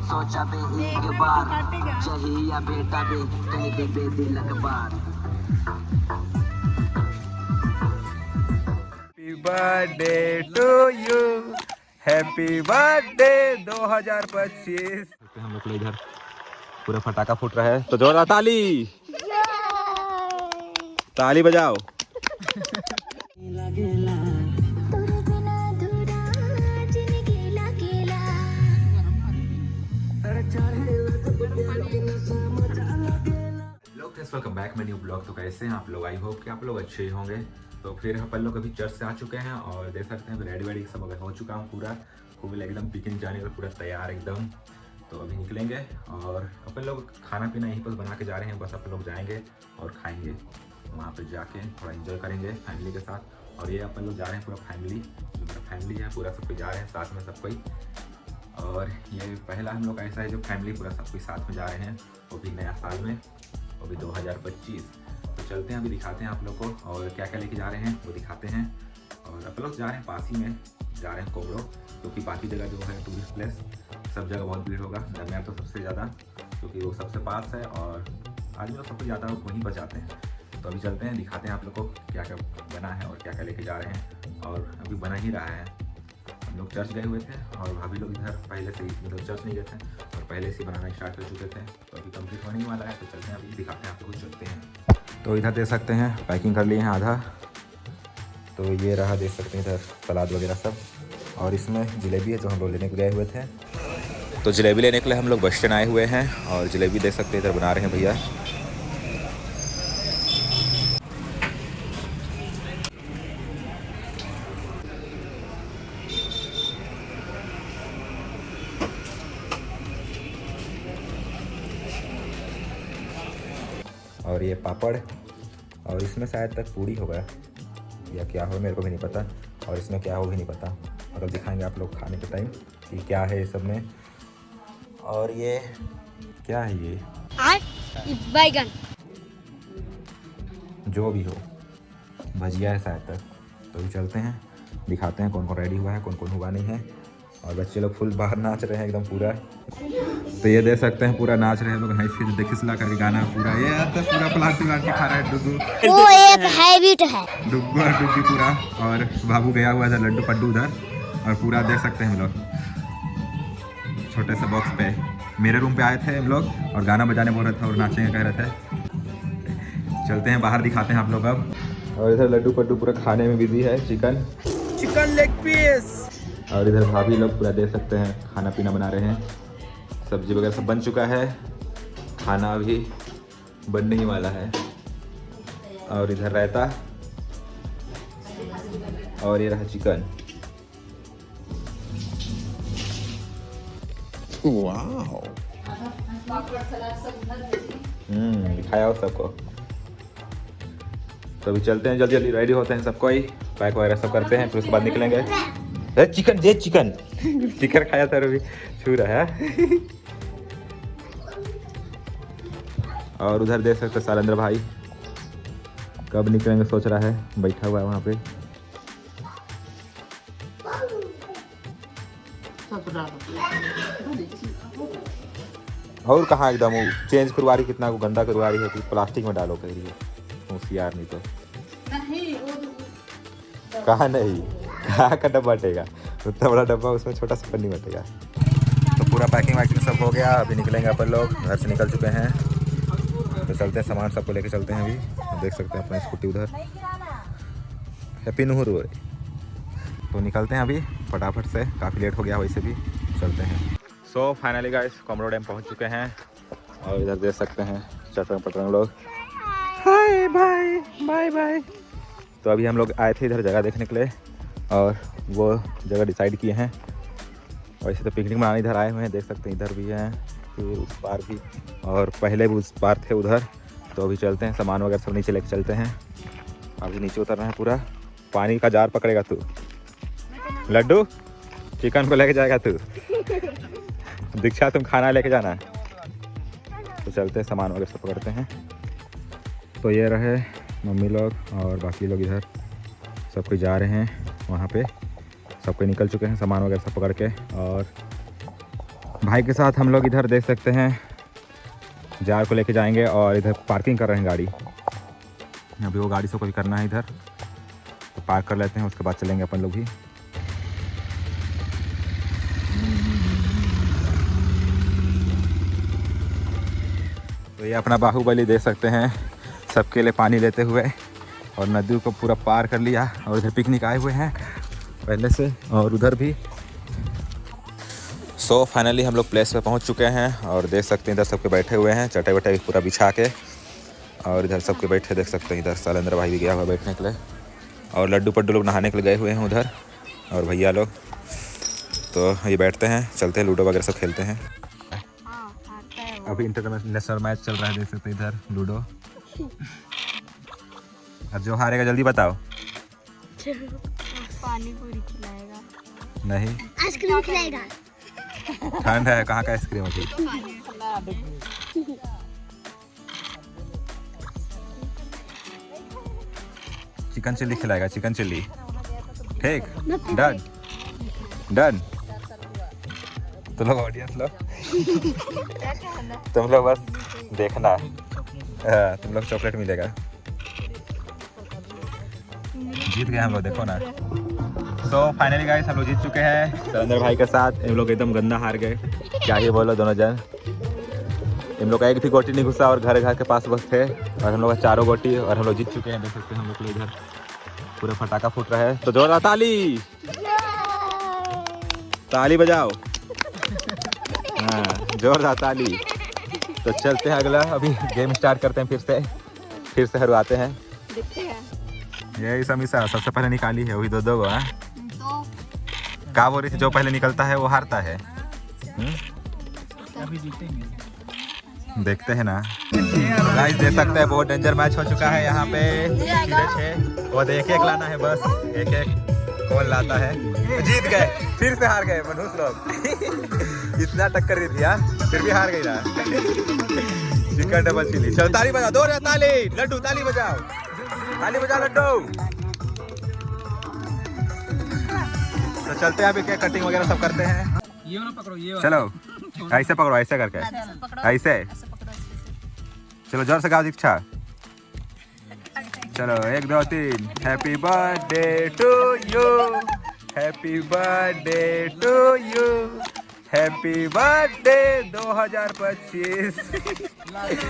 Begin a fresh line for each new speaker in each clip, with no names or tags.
सोचा बे एक बार चाहिए बेटा बे कह दे बे दिल अखबार।
Happy birthday to you, happy birthday 2025। हम लोग इधर पूरा फटाका फूट रहा है तो जोरदार ताली ताली बजाओ। Welcome back my new blog. तो कैसे हैं आप लोग? आई होप कि आप लोग अच्छे ही होंगे। तो फिर अपन लोग अभी चर्च से आ चुके हैं और देख सकते हैं रेडी वेडी सब अगर हो चुका हूँ पूरा खूब एकदम पिकनिक जाने का पूरा तैयार एकदम। तो अभी निकलेंगे और अपन लोग खाना पीना यहीं पर बना के जा रहे हैं। बस अपन लोग जाएंगे और खाएंगे वहाँ पे जाके थोड़ा एंजॉय करेंगे फैमिली के साथ। और ये अपन लोग जा रहे हैं पूरा फैमिली, जो मेरा फैमिली है पूरा सब कोई जा रहे हैं साथ में सब कोई। और ये पहला हम लोग ऐसा है जो फैमिली पूरा सब कोई साथ में जा रहे हैं वो भी नया साल में, वो भी 2025। तो चलते हैं अभी दिखाते हैं आप लोग को और क्या क्या लेके जा रहे हैं वो दिखाते हैं। और आप लोग जा रहे हैं पास ही में जा रहे हैं कोबरो, क्योंकि बाकी जगह जो है टूरिस्ट प्लेस सब जगह बहुत भीड़ होगा। दरमियान तो सबसे ज़्यादा क्योंकि वो सबसे पास है और आदमी लोग सबसे ज़्यादा वहीं पर जाते हैं। तो अभी चलते हैं दिखाते हैं आप लोग को क्या क्या बना है और क्या क्या लेके जा रहे हैं। और अभी बना ही रहा है। हम लोग चर्च गए हुए थे और भाभी लोग इधर पहले से ही मतलब चर्च नहीं गए थे और पहले से बनाना स्टार्ट कर चुके थे। तो अभी कंप्लीट होने ही वाला है। तो चलते हैं अभी दिखाते हैं आप लोग को, चलते हैं। तो इधर देख सकते हैं पैकिंग कर लिए हैं आधा। तो ये रहा देख सकते हैं इधर सलाद वगैरह सब। और इसमें जलेबी है जो हम लोग लेने को गए हुए थे। तो जलेबी लेने के लिए हम लोग बस स्टैंड आए हुए हैं और जलेबी देख सकते हैं इधर बना रहे हैं भैया। और ये पापड़ और इसमें शायद तक पूड़ी होगा या क्या हो मेरे को भी नहीं पता। और इसमें क्या हो भी नहीं पता, मतलब दिखाएंगे आप लोग खाने के टाइम कि क्या है ये सब में। और ये क्या है ये
बैगन
जो भी हो भजिया है शायद तक। तो भी चलते हैं दिखाते हैं कौन कौन रेडी हुआ है कौन कौन हुआ नहीं है। और बच्चे लोग फुल बाहर नाच रहे हैं एकदम पूरा। तो ये देख सकते हैं पूरा नाच रहे हैं लोग हंसी खिसला करके गाना पूरा। ये तो पूरा प्लास्टिक खा रहा है डुगू,
वो एक हैबिट है
डुगू और डुग्गी पूरा। और बाबू गया हुआ है लड्डू पड्डू उधर। और पूरा देख सकते हैं हम लोग छोटे से बॉक्स पे मेरे रूम पे आए थे हम लोग और गाना बजाने बोल रहे थे और नाचने कह रहे थे। चलते हैं बाहर दिखाते हैं आप लोग अब। और इधर लड्डू पड्डू पूरा खाने में बिजी है, चिकन लेग पीस। और इधर भाभी लोग पूरा देख सकते हैं खाना पीना बना रहे हैं। सब्जी वगैरह सब बन चुका है, खाना अभी बनने ही वाला है। और इधर रायता और ये रहा चिकन। वाओ दिखाया हो सबको। तो अभी चलते हैं, जल्दी जल्दी रेडी होते हैं सबको ही, पैक वगैरह सब करते हैं फिर उसके बाद निकलेंगे। चिकन दे चिकन चिकन खाया था अभी छू रहा है। और उधर देख सकते शैलेंद्र भाई कब निकलेंगे सोच रहा है, बैठा हुआ है वहाँ पे। और कहाँ एकदम चेंज करवा रही, कितना गंदा करवा रही है कि प्लास्टिक में डालो कह रही है होशियार। नहीं तो कहाँ नहीं कहाँ का डब्बा बटेगा, उतना बड़ा डब्बा उसमें छोटा सा पन्नी बटेगा। तो पूरा पैकिंग वैकिंग सब हो गया। अभी निकलेंगे अपन लोग, घर से निकल चुके हैं। तो चलते हैं सामान सबको लेके चलते हैं। अभी देख सकते हैं अपना स्कूटी उधर। Happy new year. तो निकलते हैं अभी फटाफट से, काफ़ी लेट हो गया वैसे भी। चलते हैं। सो फाइनली गाइस कोमरो डैम पहुंच चुके हैं। और इधर देख सकते हैं चटरंग पटरंग लोग। Hi bye bye bye. तो अभी हम लोग आए थे इधर जगह देखने के लिए और वो जगह डिसाइड किए हैं। वैसे तो पिकनिक मनाने इधर आए हुए हैं, देख सकते हैं इधर भी हैं फिर उस पार भी और पहले भी उस पार थे उधर। तो अभी चलते हैं, सामान वगैरह सब नीचे लेके चलते हैं। अभी नीचे उतरना है पूरा। पानी का जार पकड़ेगा तू लड्डू, चिकन को लेके जाएगा तू। दीक्षा तुम खाना लेके जाना है। तो चलते हैं सामान वगैरह सब पकड़ते हैं। तो ये रहे मम्मी लोग और बाकी लोग इधर सब कोई जा रहे हैं वहाँ पे। सब कोई निकल चुके हैं सामान वगैरह सब पकड़ के। और भाई के साथ हम लोग इधर देख सकते हैं जार को लेके जाएंगे और इधर पार्किंग कर रहे हैं गाड़ी। अभी वो गाड़ी से कोई करना है इधर, तो पार्क कर लेते हैं, उसके बाद चलेंगे अपन लोग भी। तो ये अपना बाहुबली देख सकते हैं, सबके लिए पानी लेते हुए और नदी को पूरा पार कर लिया और इधर पिकनिक आए हुए हैं पहले से और उधर भी। सो फाइनली हम लोग प्लेस पे पहुंच चुके हैं और देख सकते हैं इधर सबके बैठे हुए हैं चटाई वटाई पूरा बिछा के, और इधर सबके बैठे देख सकते हैं। इधर शैलेंद्र भाई भी गया हुआ बैठने के लिए और लड्डू पड्डू लोग नहाने के लिए गए हुए हैं उधर, और भैया लोग। तो ये बैठते हैं, चलते हैं, लूडो वगैरह सब खेलते हैं। अभी इंटरनेशनल मैच चल रहा है, देख सकते हैं इधर लूडो। और जो हारेगा जल्दी बताओ।
पानी पूरी खिलाएगा।
नहीं,
आइसक्रीम खिलाएगा।
ठंड है, कहाँ का आइसक्रीम होती। चिकन चिल्ली खिलाएगा, चिकन चिल्ली। ठीक, डन डन। तुम लोग ऑडियंस लोग तुम लोग बस देखना, तुम लोग चॉकलेट मिलेगा। जीत गए हम लोग, देखो ना। तो फाइनली गाइस हम लोग जीत चुके हैं शैलेंद्र भाई के साथ। इन लोग एकदम गंदा हार गए, क्या ही बोलो दोनों जन। इन लोग का एक भी गोटी नहीं घुसा और घर के पास बस थे, और हम लोग का 4 गोटी, और हम लोग जीत चुके हैं। देख सकते हैं हम लोग इधर पूरा फटाका फूट रहा है, तो जोरदार ताली ताली बजाओ। हाँ, जोरदार ताली। तो चलते हैं अगला, अभी गेम स्टार्ट करते हैं, फिर से हरवाते हैं। यही समीसा सबसे पहले निकाली है, वही दो गो। क्या बोल रही थी, जो पहले निकलता है वो हारता है।
अभी जीतेंगे,
देखते हैं ना। गाइस देख सकते हैं बहुत डेंजर मैच हो चुका है यहाँ पे। वो एक एक लाना है, बस एक एक कौन लाता है। जीत गए, फिर से हार गए मनुष्य लोग। इतना टक्कर दी थी यार, फिर भी हार गई ना। Chicken double chilli. चलो ताली बजाओ, दो ताली, लड्डू ताली बजाओ, ताली बजाओ लड्डू। तो चलते हैं, अभी केक कटिंग वगैरह सब करते हैं।
ये वाला पकड़ो, ये वाला।
चलो ऐसे पकड़ो, ऐसे करके, ऐसे। चलो जोर से गाओ दीक्षा। चलो 1 2 3। Happy birthday to you, happy birthday to you, happy birthday 2025।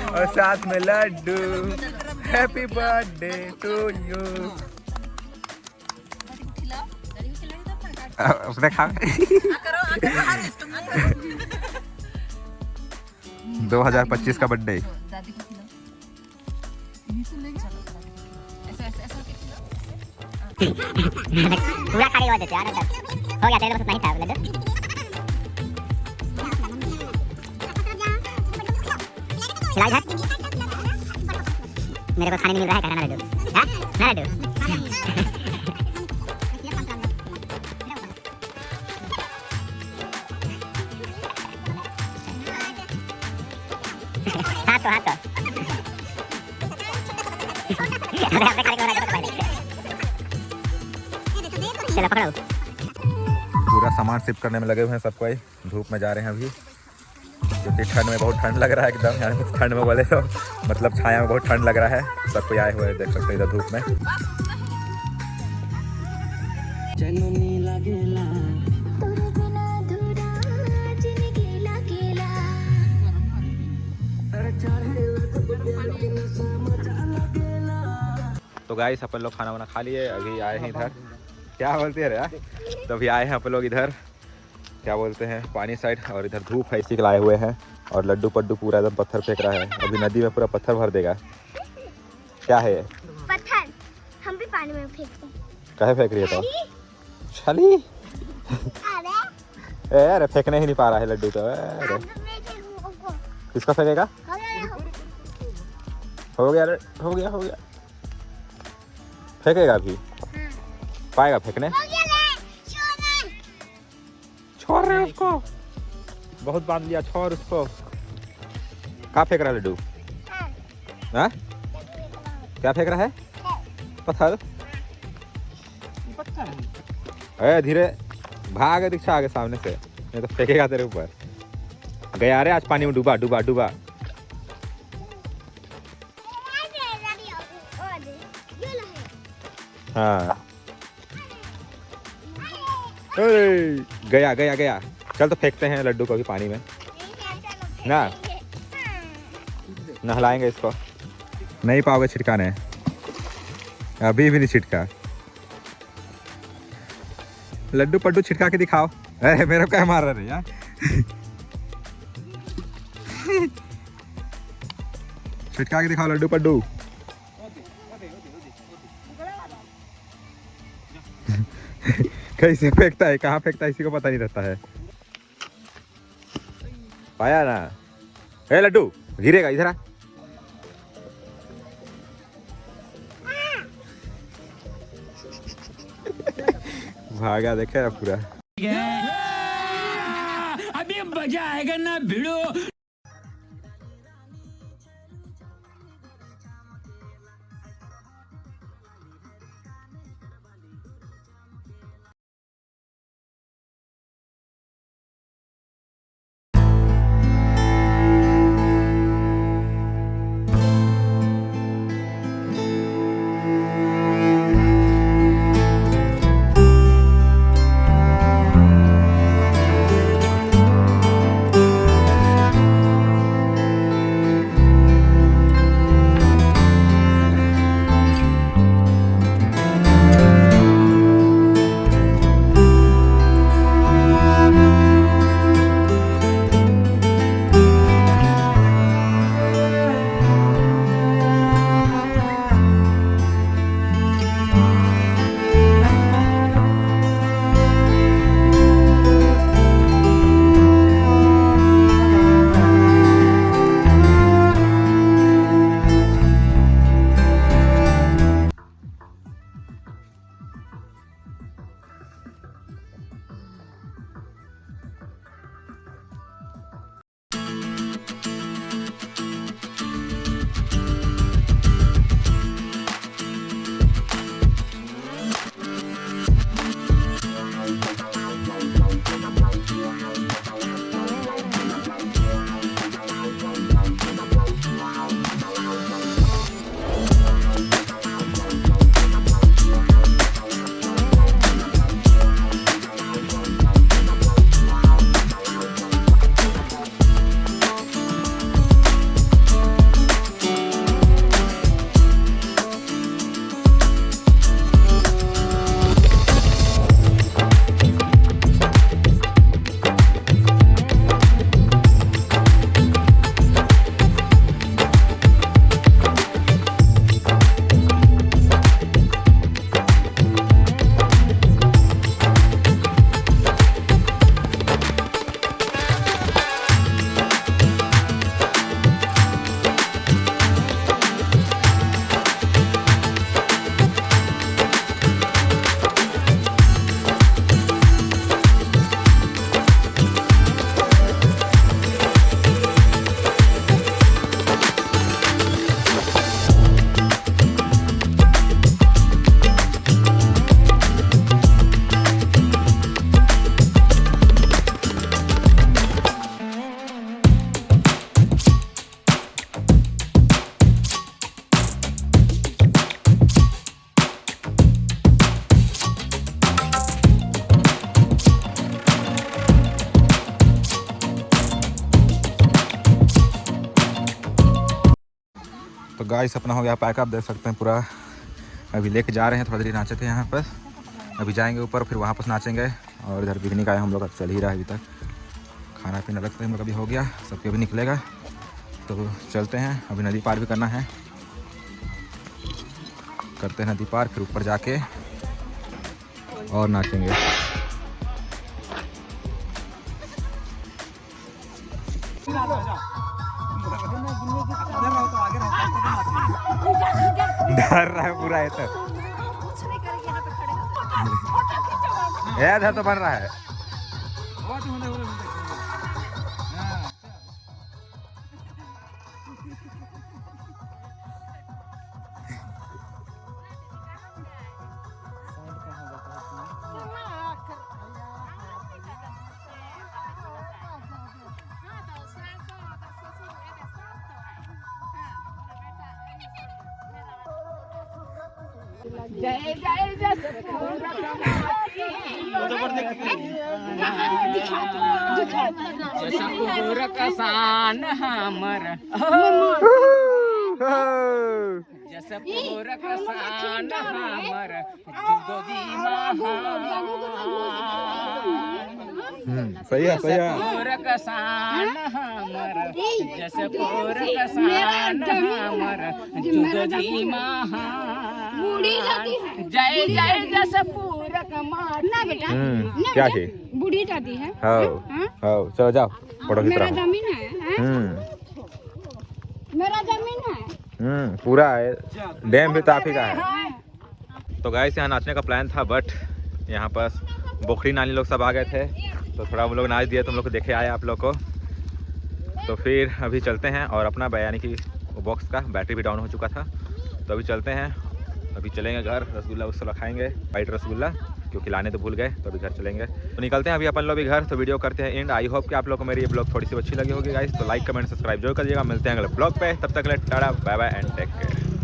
और साथ में laddu, happy birthday to you. उसने खा 2025 का बर्थडे।
पूरा खाली हो देते यार, हो गया तेरे पास नहीं था लड्डू। खिला इधर, मेरे को खाने नहीं मिल रहा है, कहना लड्डू। हाँ ना लड्डू। हाथ तो चलो पकड़ो।
पूरा सामान शिफ्ट करने में लगे हुए हैं सब कोई। धूप में जा रहे हैं अभी, क्योंकि ठंड में बहुत ठंड लग रहा है एकदम। यहाँ ठंड में बोले तो मतलब छाया में बहुत ठंड लग रहा है। सब कोई आए हुए हैं, देख सकते हैं इधर धूप में। तो गाइस अपन लोग खाना वाना खा लिए, अभी आए हैं इधर। क्या बोलते हैं यार, तो अभी आए हैं अपन लोग इधर, क्या बोलते हैं, पानी साइड। और इधर धूप है, इसी के लाए हुए हैं। और लड्डू पड्डू पूरा एकदम पत्थर फेंक रहा है। अभी नदी में पूरा पत्थर भर देगा। क्या है ये
पत्थर? हम भी पानी में फेंकते हैं।
कहे फेंक रही है तो छली। अरे फेंकने ही नहीं पा रहा है लड्डू तो। अरे किसका फेंकेगा? हो गया हो गया हो गया। फेंकेगा अभी, पाएगा फेंकने? छोड़ रहे उसको, बहुत बांध लिया, छोड़ उसको। कहाँ फेंक रहा है लड्डू? हाँ क्या फेंक रहा है? पत्थर। अरे धीरे भाग, दीक्षा आगे सामने से, नहीं तो फेंकेगा तेरे ऊपर। गया रे आज पानी में डूबा डूबा डूबा। हाँ गया गया गया। चल तो फेंकते हैं लड्डू को भी पानी में ना, नहलाएंगे इसको। नहीं पाओगे छिटकाने, अभी भी नहीं छिटका। लड्डू पड्डू छिटका के दिखाओ। अरे मेरे को क्या मार रहे यार। छिटका के दिखाओ लड्डू पड्डू। कैसे फेंकता है, कहाँ फेंकता है इसी को पता नहीं रहता है। पाया ना। ए लड्डू गिरेगा, इधर आ। भागा देखे ना पूरा।
अभी मजा आएगा ना भिड़ो।
तो गाइस अपना हो गया पैक, आप देख सकते हैं पूरा। अभी लेके जा रहे हैं, थोड़ा देर नाचे थे यहाँ पर, अभी जाएंगे ऊपर, फिर वहाँ पर नाचेंगे। और इधर पिकनिक आए हम लोग, चल ही रहा है अभी तक। खाना पीना लगता है हम लोग अभी हो गया, सबके भी निकलेगा तो चलते हैं। अभी नदी पार भी करना है, करते हैं नदी पार, फिर ऊपर जाके और नाचेंगे। डर रहा है पूरा ये तो। इधर तो बन रहा है।
कसान हमर जसपुर कसान हमर जुदोदी
सही है
जसपुर कसान हमर जसपुर कसान हमर जुदोदी जय जय जसपुर कमान
ना बेटा
क्या थी
बूढ़ी दादी है
हाँ चलो जाओ फोटो खींच
मेरा
रहा हूँ
जमीन है मेरा जमीन है
पूरा है डैम भी तो आप ही का है। तो गाइस यहाँ नाचने का प्लान था बट यहाँ पर बोखड़ी नानी लोग सब आ गए थे तो थोड़ा वो लोग नाच दिए, तुम लोग को देखे आए आप लोग को। तो फिर अभी चलते हैं और अपना यानी कि बॉक्स का बैटरी भी डाउन हो चुका था तो अभी चलते हैं, अभी चलेंगे घर, रसगुल्ला वसगुल्ला खाएंगे, वाइट रसगुल्ला क्योंकि लाने तो भूल गए तो अभी घर चलेंगे। तो निकलते हैं अभी अपन लोग भी घर, तो वीडियो करते हैं एंड। आई होप कि आप लोग को मेरी ये ब्लॉग थोड़ी सी अच्छी लगी होगी गाइस, तो लाइक कमेंट सब्सक्राइब जरूर करिएगा। मिलते हैं अगले ब्लॉग पे, तब तक के लिए tata bye bye and take care.